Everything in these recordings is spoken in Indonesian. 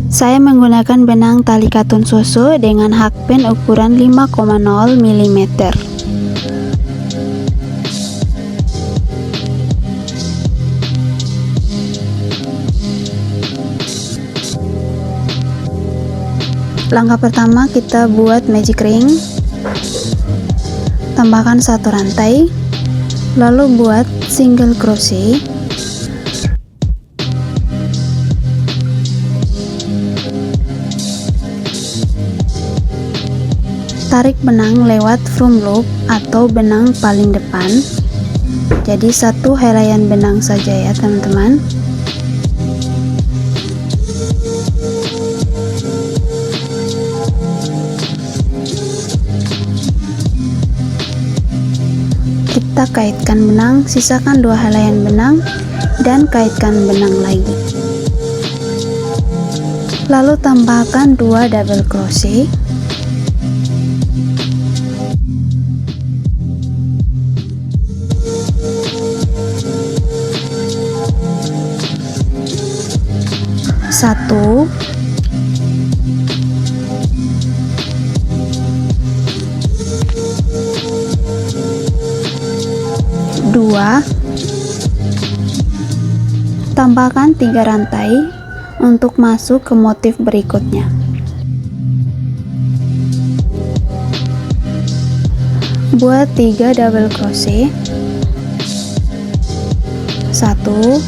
Saya menggunakan benang tali katun susu dengan hakpen ukuran 5,0 mm. Langkah pertama, kita buat magic ring. Tambahkan 1 rantai, lalu buat single crochet. Tarik benang lewat front loop atau benang paling depan. Jadi 1 helaian benang saja ya teman-teman. Kita kaitkan benang, sisakan 2 helaian benang dan kaitkan benang lagi. Lalu tambahkan 2 double crochet. Satu, dua, tambahkan 3 rantai untuk masuk ke motif berikutnya. Buat 3 double crochet. 1,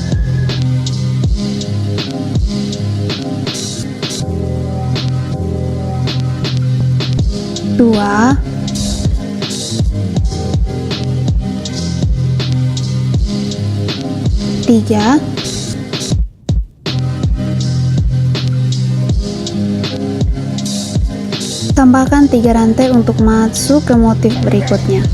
2, 3, 4, tambahkan 3 rantai untuk masuk ke motif berikutnya.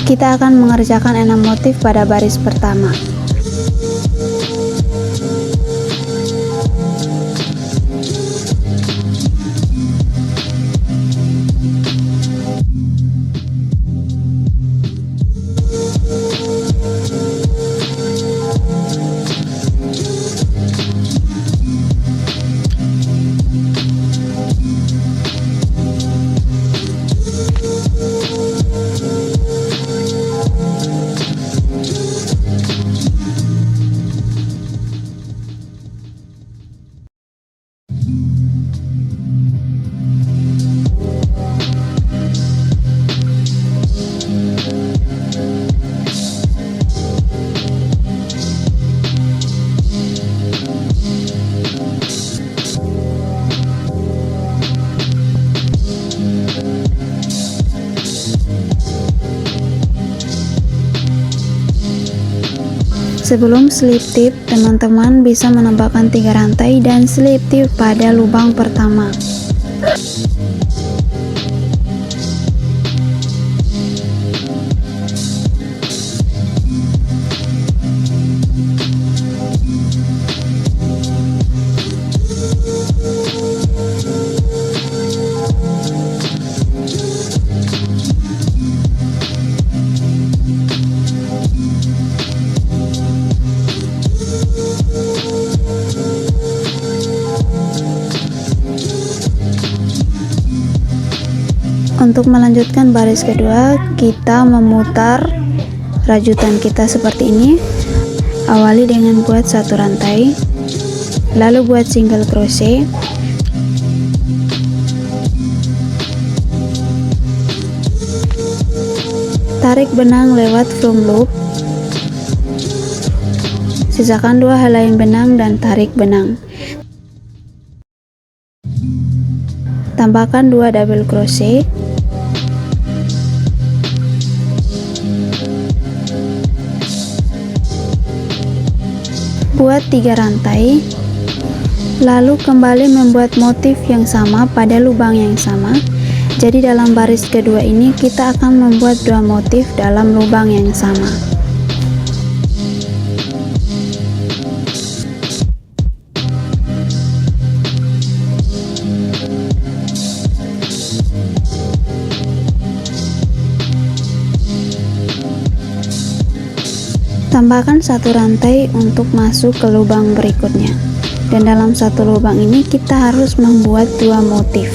Kita akan mengerjakan 6 motif pada baris pertama. Sebelum slip tip, teman-teman bisa menambahkan 3 rantai dan slip tip pada lubang pertama. Untuk melanjutkan baris kedua, kita memutar rajutan kita seperti ini. Awali dengan buat 1 rantai, lalu buat single crochet, tarik benang lewat front loop, sisakan 2 helaian benang dan tarik benang. Tambahkan 2 double crochet, buat 3 rantai, lalu kembali membuat motif yang sama pada lubang yang sama. Jadi dalam baris kedua ini kita akan membuat 2 motif dalam lubang yang sama. Tambahkan satu rantai untuk masuk ke lubang berikutnya. Dan dalam satu lubang ini kita harus membuat dua motif.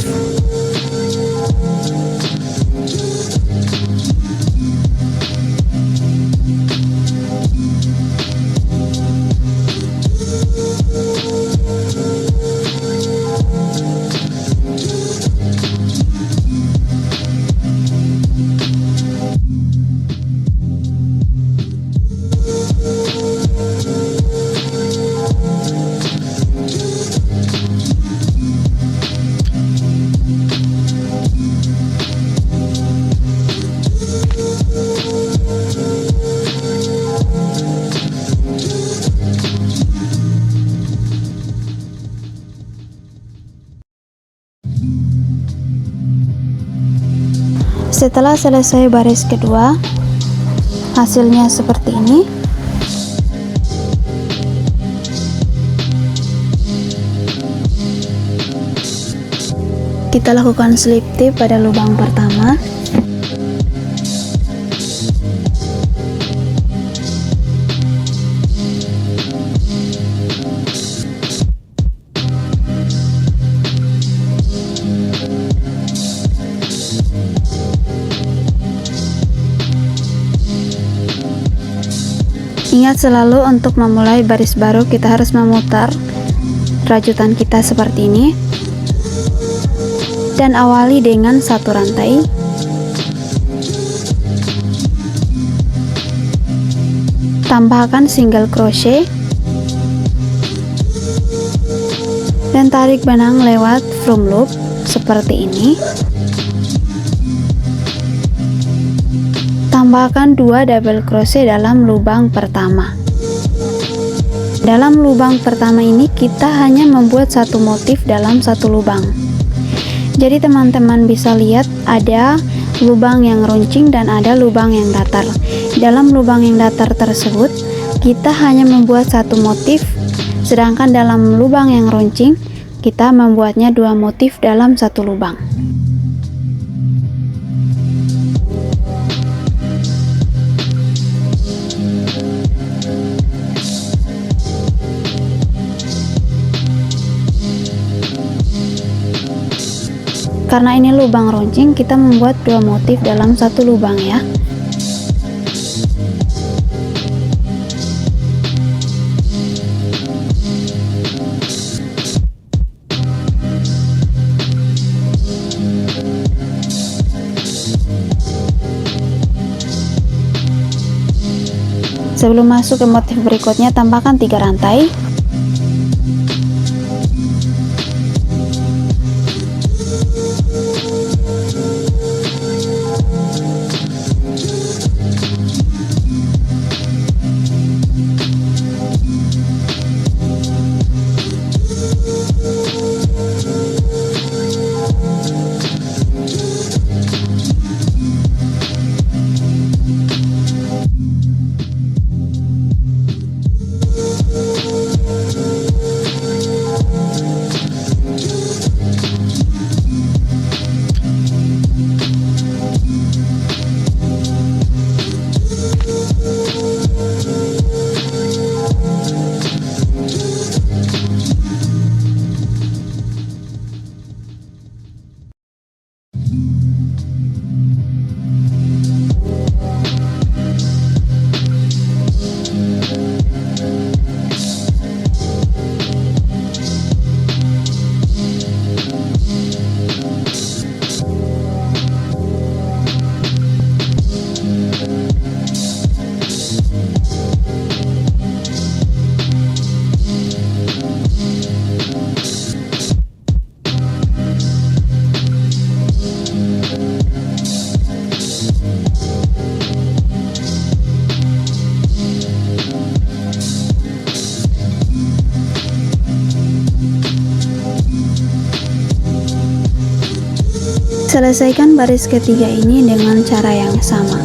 Setelah selesai baris kedua, hasilnya seperti ini. Kita lakukan slip tip pada lubang pertama. Ingat selalu untuk memulai baris baru kita harus memutar rajutan kita seperti ini dan awali dengan satu rantai. Tambahkan single crochet dan tarik benang lewat front loop seperti ini. Tambahkan 2 double crochet dalam lubang pertama. Dalam lubang pertama ini kita hanya membuat satu motif dalam satu lubang. Jadi teman-teman bisa lihat ada lubang yang runcing dan ada lubang yang datar. Dalam lubang yang datar tersebut kita hanya membuat satu motif, sedangkan dalam lubang yang runcing kita membuatnya 2 motif dalam satu lubang. Karena ini lubang runcing, kita membuat 2 motif dalam satu lubang ya. Sebelum masuk ke motif berikutnya, tambahkan 3 rantai. Selesaikan baris ketiga ini dengan cara yang sama.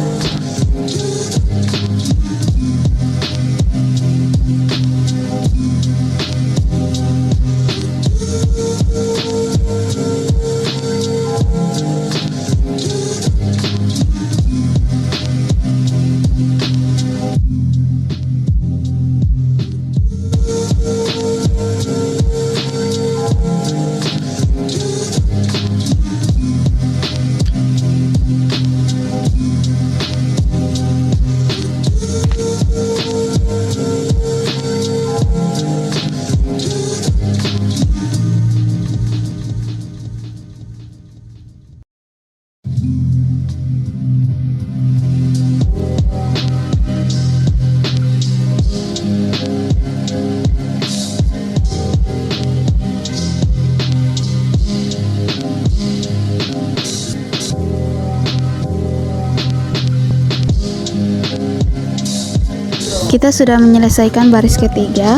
Kita sudah menyelesaikan baris ketiga.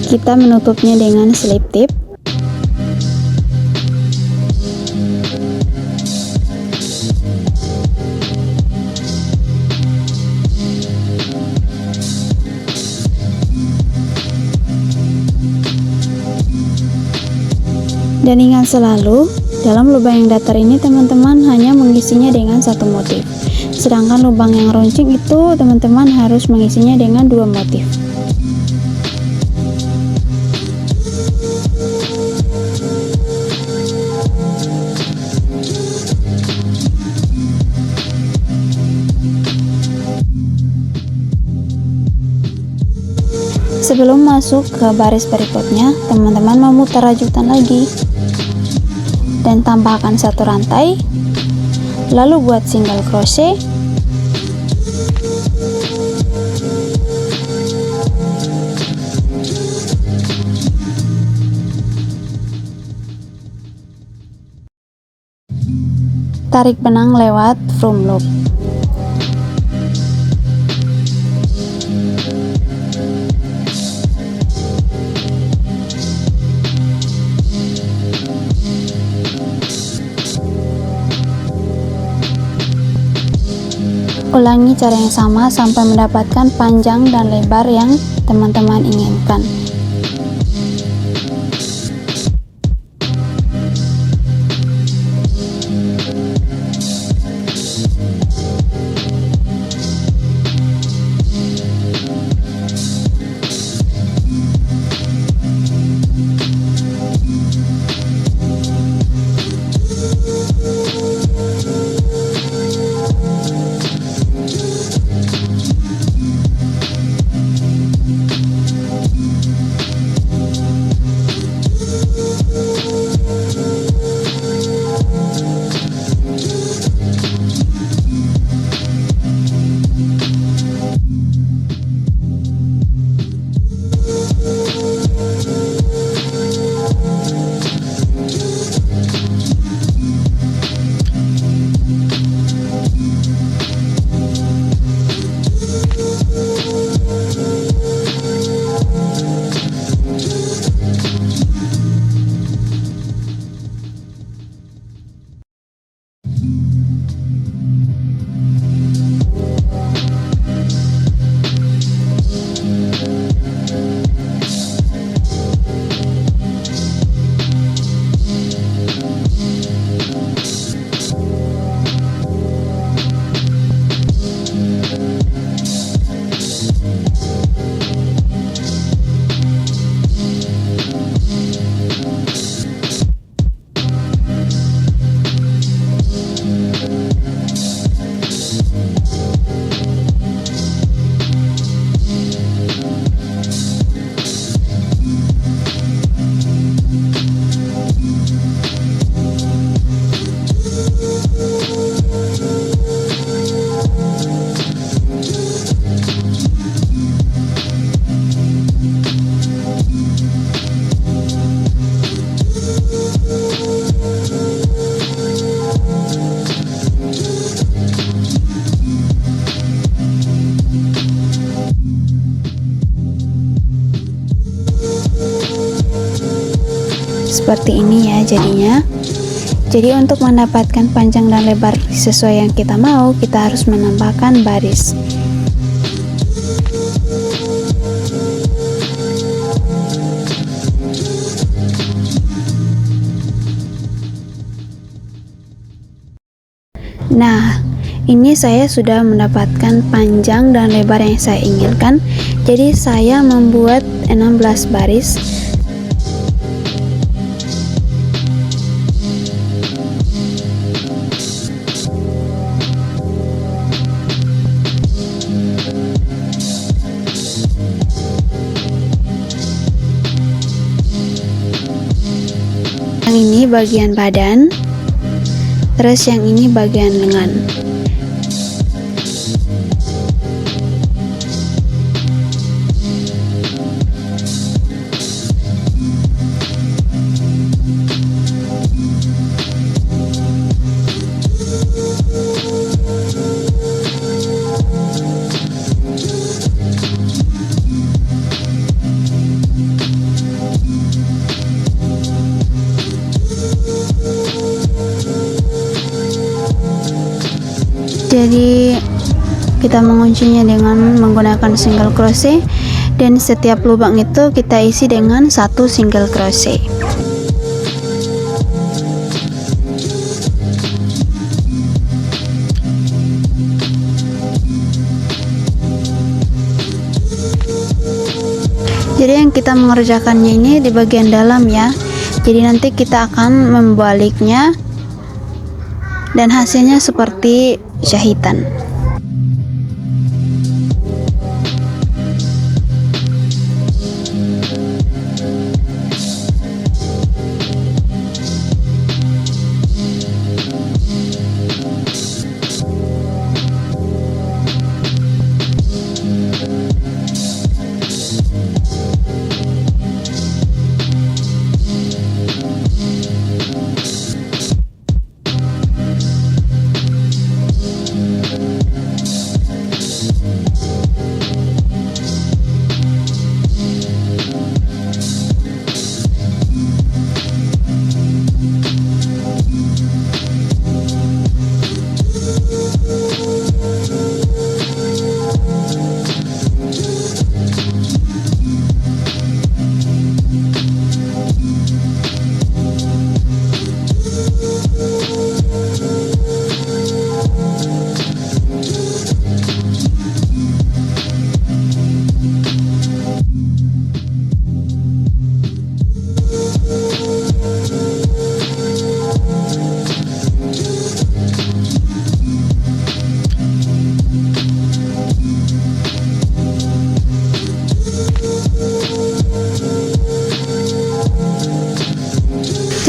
Kita menutupnya dengan slip tip. Dan ingat selalu, dalam lubang yang datar ini teman-teman hanya mengisinya dengan satu motif. Sedangkan lubang yang runcing itu teman-teman harus mengisinya dengan dua motif. Sebelum masuk ke baris berikutnya, teman-teman memutar rajutan lagi dan tambahkan satu rantai, lalu buat single crochet, tarik benang lewat front loop. Ulangi cara yang sama sampai mendapatkan panjang dan lebar yang teman-teman inginkan. Seperti ini ya jadinya. Jadi untuk mendapatkan panjang dan lebar sesuai yang kita mau, kita harus menambahkan baris. Nah, ini saya sudah mendapatkan panjang dan lebar yang saya inginkan. Jadi saya membuat 16 baris. Yang ini bagian badan, terus yang ini bagian lengan. Jadi kita menguncinya dengan menggunakan single crochet, dan setiap lubang itu kita isi dengan 1 single crochet. Jadi yang kita mengerjakannya ini di bagian dalam ya. Jadi nanti kita akan membaliknya dan hasilnya seperti jahitan.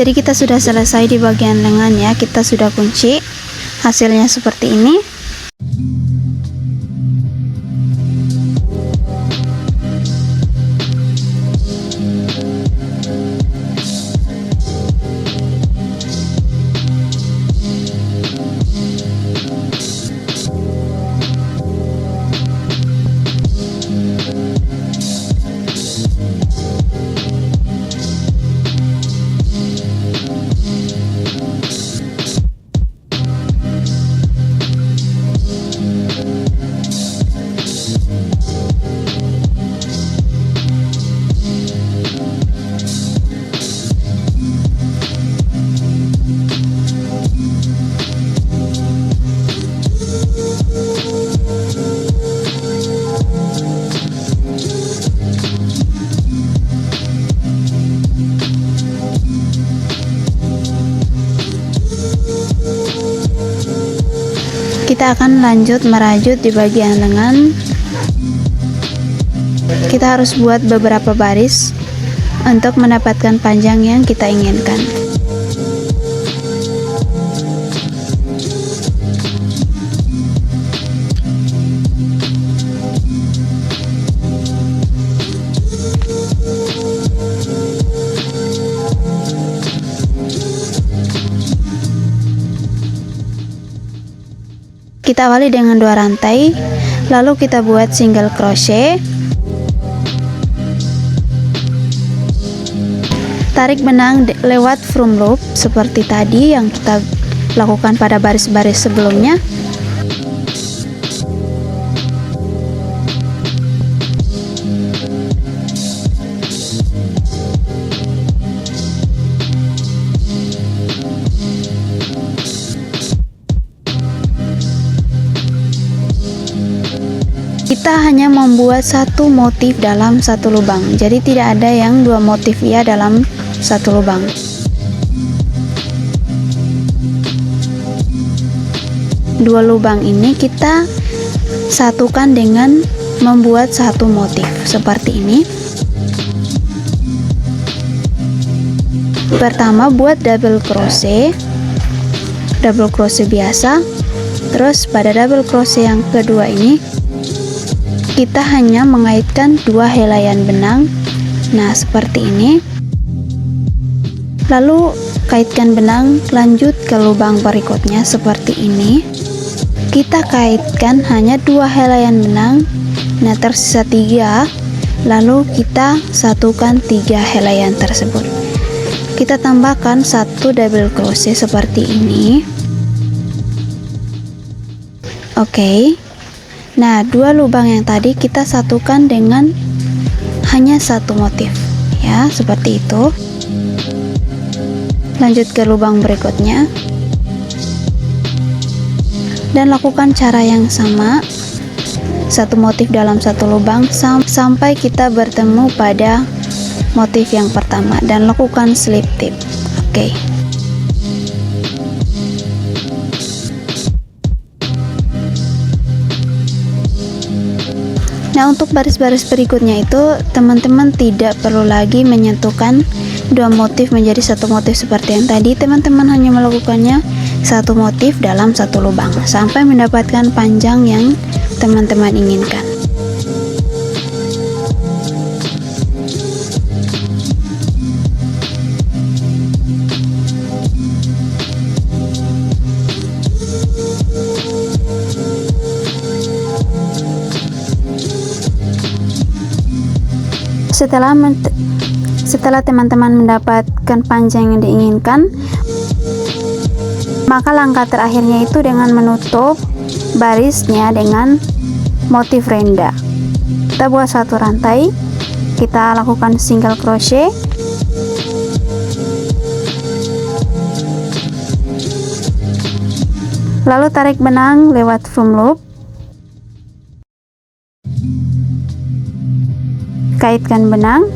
Jadi kita sudah selesai di bagian lengannya, kita sudah kunci. Hasilnya seperti ini. Kita akan lanjut merajut di bagian lengan. Kita harus buat beberapa baris untuk mendapatkan panjang yang kita inginkan. Kita awali dengan 2 rantai, lalu kita buat single crochet, tarik benang lewat front loop seperti tadi yang kita lakukan pada baris-baris sebelumnya. Kita hanya membuat 1 motif dalam 1 lubang, jadi tidak ada yang 2 motif ya dalam 1 lubang. Dua lubang ini kita satukan dengan membuat 1 motif seperti ini. Pertama buat double crochet biasa, terus pada double crochet yang kedua ini kita hanya mengaitkan 2 helaian benang. Nah, seperti ini. Lalu kaitkan benang lanjut ke lubang berikutnya seperti ini. Kita kaitkan hanya 2 helaian benang. Nah, tersisa 3. Lalu kita satukan 3 helaian tersebut. Kita tambahkan 1 double crochet seperti ini. Oke. Nah, dua lubang yang tadi kita satukan dengan hanya satu motif, ya, seperti itu. Lanjut ke lubang berikutnya. Dan lakukan cara yang sama. Satu motif dalam satu lubang sampai kita bertemu pada motif yang pertama dan lakukan slip tip. Oke. Nah, untuk baris-baris berikutnya itu teman-teman tidak perlu lagi menyentuhkan dua motif menjadi satu motif seperti yang tadi. Teman-teman hanya melakukannya satu motif dalam satu lubang sampai mendapatkan panjang yang teman-teman inginkan. Setelah teman-teman mendapatkan panjang yang diinginkan, maka langkah terakhirnya itu dengan menutup barisnya dengan motif renda. Kita buat satu rantai, kita lakukan single crochet, lalu tarik benang lewat foam loop, kaitkan benang,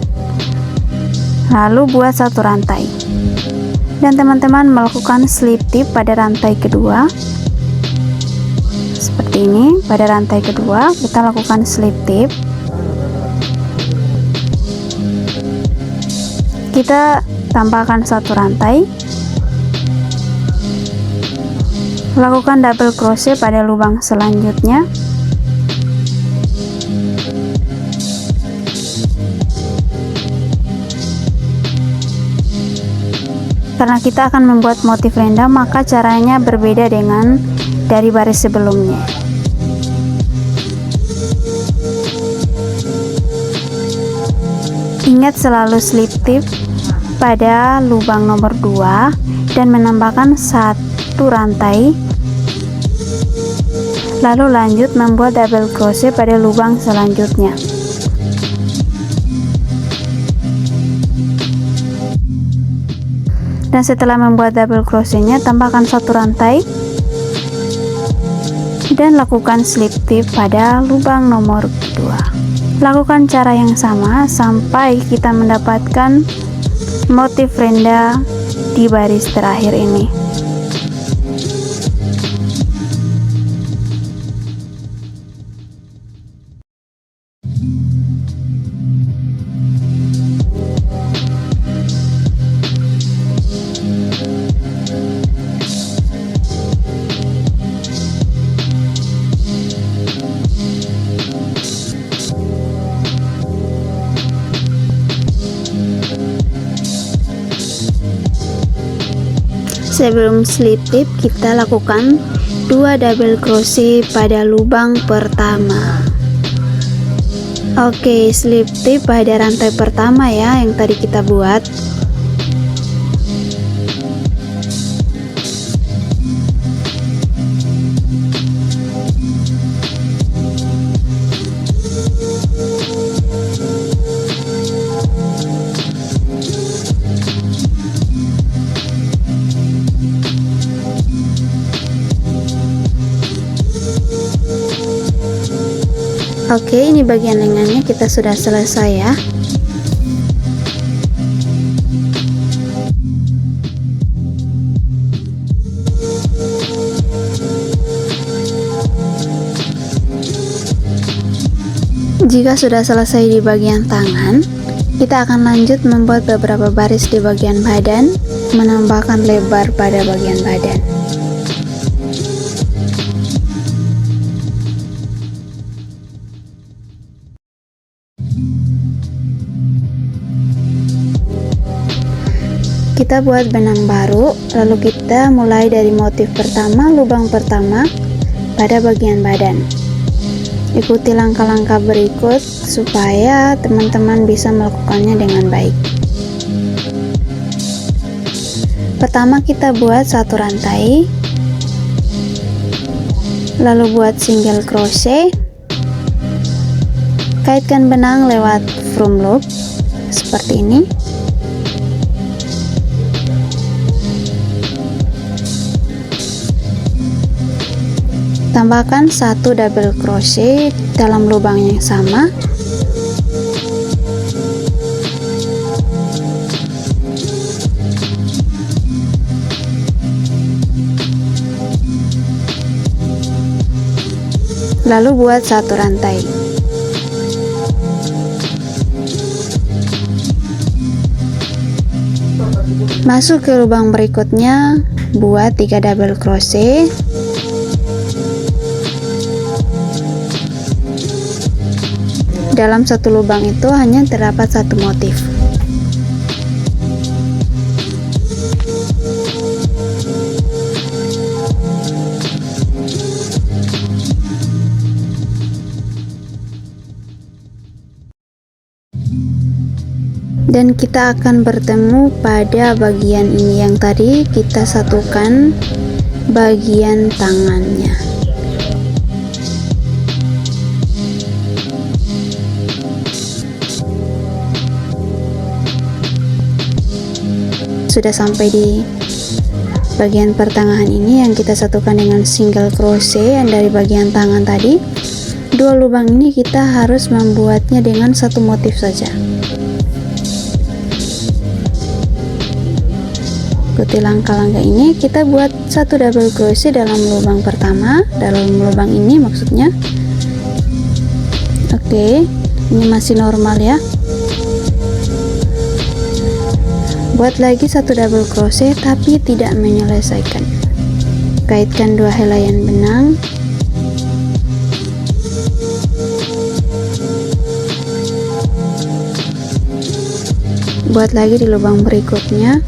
lalu buat satu rantai, dan teman-teman melakukan slip tip pada rantai kedua seperti ini. Pada rantai kedua kita lakukan slip tip, kita tambahkan satu rantai, lakukan double crochet pada lubang selanjutnya. Karena kita akan membuat motif renda, maka caranya berbeda dengan dari baris sebelumnya. Ingat selalu slip tip pada lubang nomor 2 dan menambahkan satu rantai, lalu lanjut membuat double crochet pada lubang selanjutnya. Dan setelah membuat double crochetnya, tambahkan satu rantai dan lakukan slip tip pada lubang nomor 2. Lakukan cara yang sama sampai kita mendapatkan motif renda di baris terakhir ini. Sebelum slip tip, kita lakukan 2 double crochet pada lubang pertama. Oke, slip tip pada rantai pertama ya yang tadi kita buat. Oke, ini bagian lengannya kita sudah selesai ya. Jika sudah selesai di bagian tangan, kita akan lanjut membuat beberapa baris di bagian badan, menambahkan lebar pada bagian badan. Kita buat benang baru, lalu kita mulai dari motif pertama, lubang pertama pada bagian badan. Ikuti langkah-langkah berikut supaya teman-teman bisa melakukannya dengan baik. Pertama kita buat satu rantai, Lalu buat single crochet, kaitkan benang lewat front loop seperti ini. Tambahkan 1 double crochet dalam lubang yang sama. Lalu buat 1 rantai. Masuk ke lubang berikutnya, buat 3 double crochet. Dalam satu lubang itu hanya terdapat 1 motif. Dan kita akan bertemu pada bagian ini yang tadi kita satukan bagian tangannya. Sudah sampai di bagian pertengahan ini yang kita satukan dengan single crochet yang dari bagian tangan tadi. 2 lubang ini kita harus membuatnya dengan 1 motif saja. Ikuti langkah-langkah ini. Kita buat 1 double crochet dalam lubang pertama, dalam lubang ini maksudnya. Oke, ini masih normal ya. Buat lagi 1 double crochet tapi tidak menyelesaikan. Kaitkan 2 helaian benang. Buat lagi di lubang berikutnya.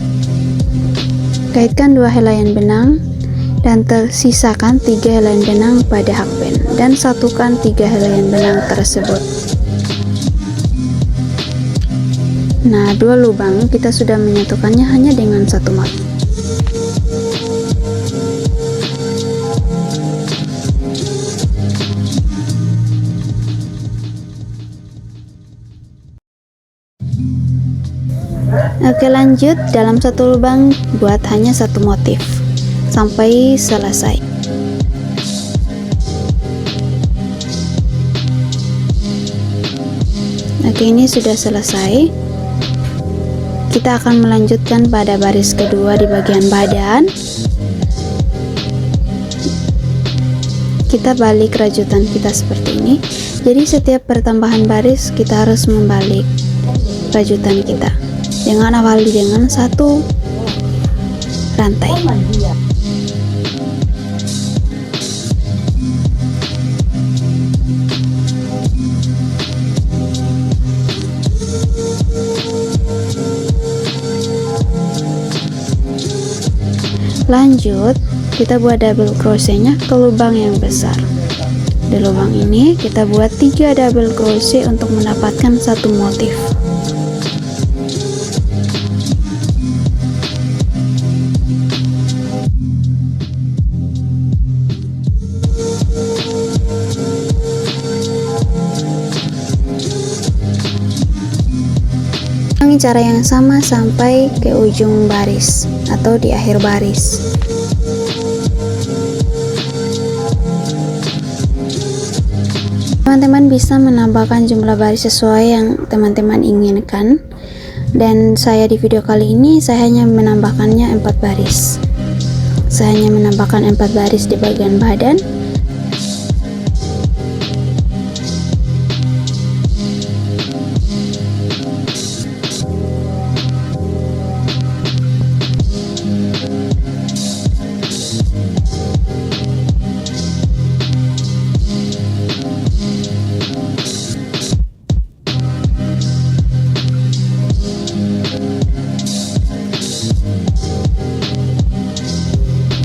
Kaitkan 2 helaian benang dan tersisakan 3 helaian benang pada hakband dan satukan 3 helaian benang tersebut. Nah, 2 lubang kita sudah menyatukannya hanya dengan 1 motif. Oke, lanjut. Dalam 1 lubang buat hanya 1 motif sampai selesai. Oke, ini sudah selesai. Kita akan melanjutkan pada baris kedua di bagian badan. Kita balik rajutan kita seperti ini. Jadi setiap pertambahan baris kita harus membalik rajutan kita dengan awali dengan 1 rantai. Lanjut, kita buat double crochetnya ke lubang yang besar. Di lubang ini kita buat 3 double crochet untuk mendapatkan 1 motif. Cara yang sama sampai ke ujung baris atau di akhir baris. Teman-teman bisa menambahkan jumlah baris sesuai yang teman-teman inginkan, dan saya di video kali ini saya hanya menambahkannya 4 baris. Saya hanya menambahkan 4 baris di bagian badan.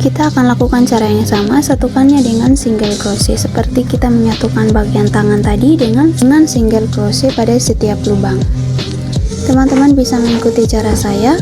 Kita akan lakukan cara yang sama, satukannya dengan single crochet seperti kita menyatukan bagian tangan tadi dengan single crochet pada setiap lubang. Teman-teman bisa mengikuti cara saya.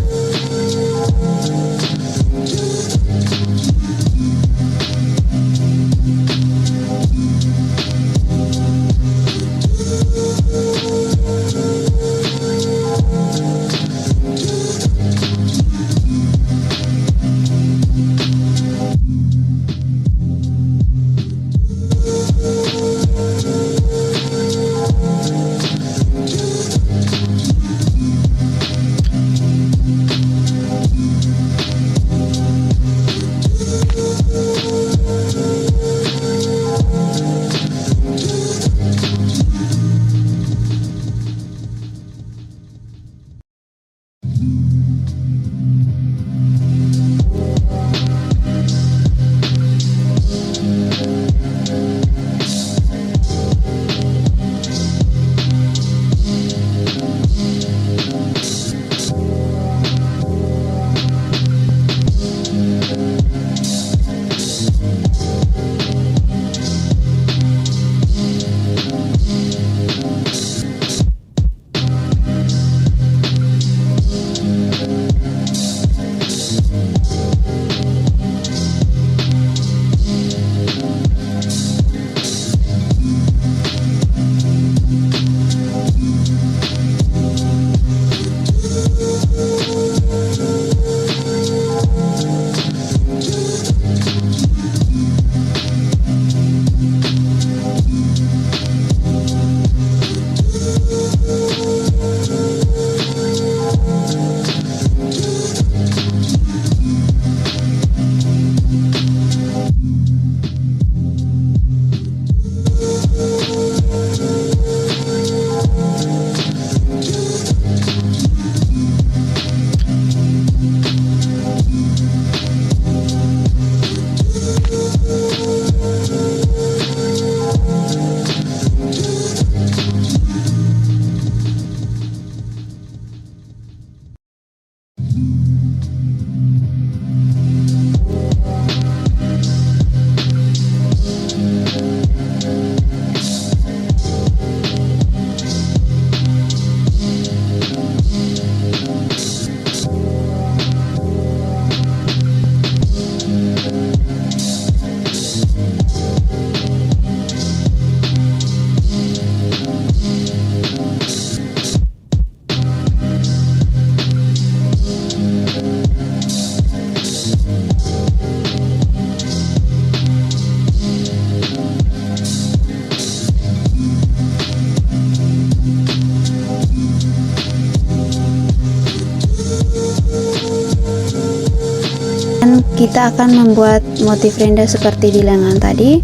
dan kita akan membuat motif renda seperti di lengan tadi.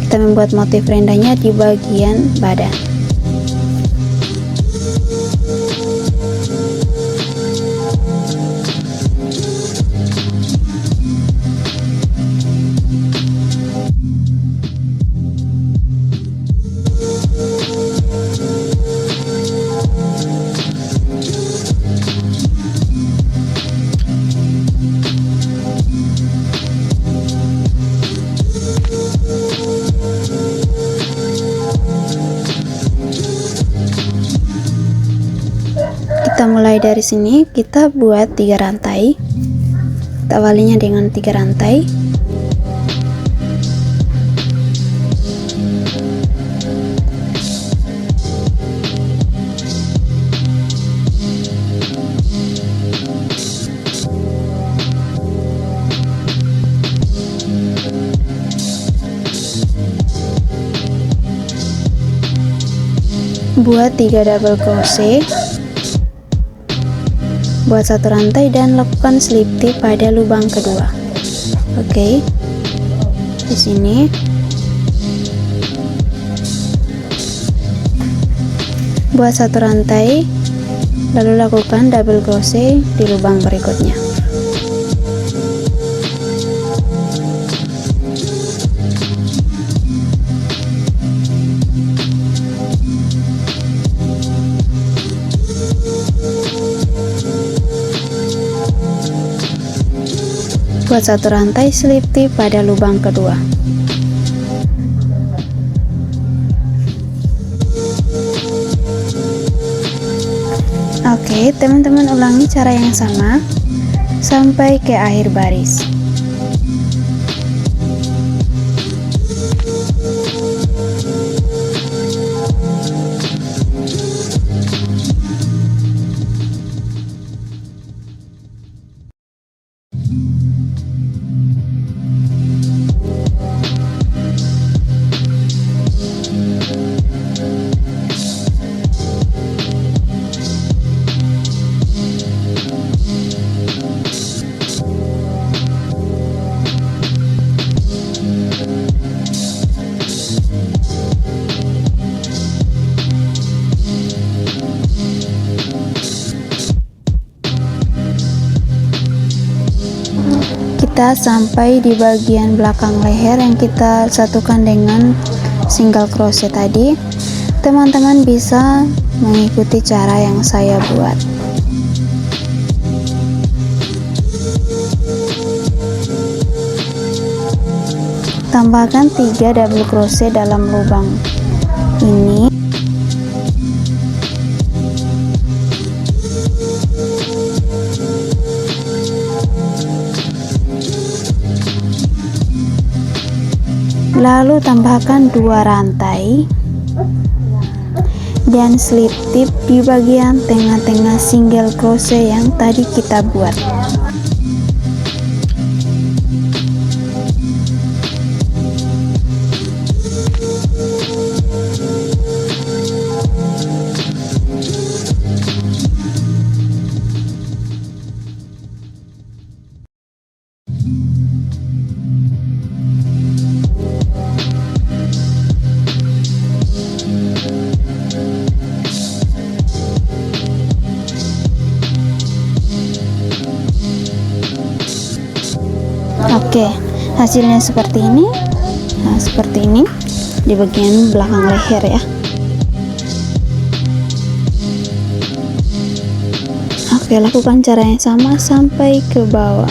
Kita membuat motif rendanya di bagian badan. Kita mulai dari sini, kita buat 3 rantai. Kita awalinya dengan 3 rantai. Buat 3 double crochet. Buat 1 rantai dan lakukan slip tip pada lubang kedua. Oke. Di sini. Buat 1 rantai, lalu lakukan double crochet di lubang berikutnya. Buat 1 rantai slip tip pada lubang kedua. Oke, teman-teman ulangi cara yang sama sampai ke akhir baris. Kita sampai di bagian belakang leher yang kita satukan dengan single crochet tadi. Teman-teman bisa mengikuti cara yang saya buat. Tambahkan 3 double crochet dalam lubang ini. Lalu tambahkan 2 rantai dan slip tip di bagian tengah-tengah single crochet yang tadi kita buat. Oke, hasilnya seperti ini. Nah, seperti ini di bagian belakang leher ya. Oke, lakukan cara yang sama sampai ke bawah,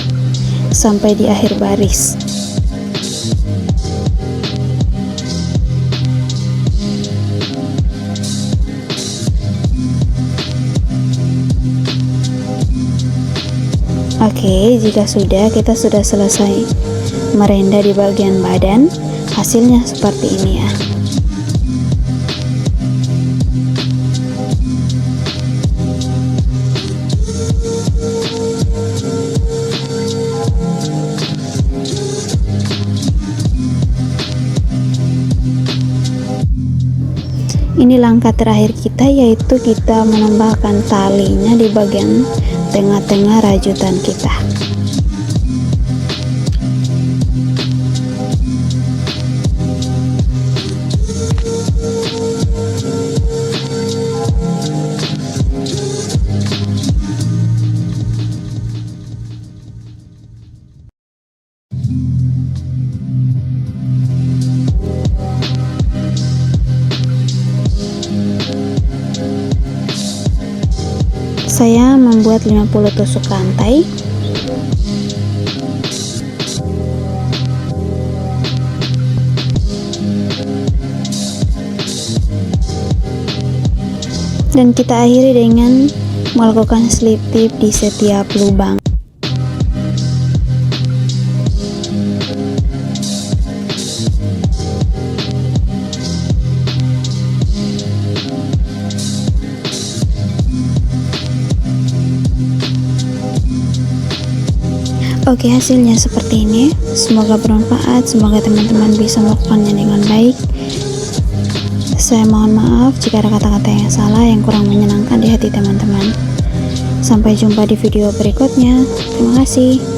sampai di akhir baris. Oke, jika kita sudah selesai merenda di bagian badan, hasilnya seperti ini ya. Ini langkah terakhir kita, yaitu kita menambahkan talinya di bagian tengah-tengah rajutan kita. Saya membuat 50 tusuk rantai. Dan kita akhiri dengan melakukan slip tip di setiap lubang. Oke, hasilnya seperti ini. Semoga bermanfaat, semoga teman-teman bisa melakukannya dengan baik. Saya mohon maaf jika ada kata-kata yang salah yang kurang menyenangkan di hati teman-teman. Sampai jumpa di video berikutnya. Terima kasih.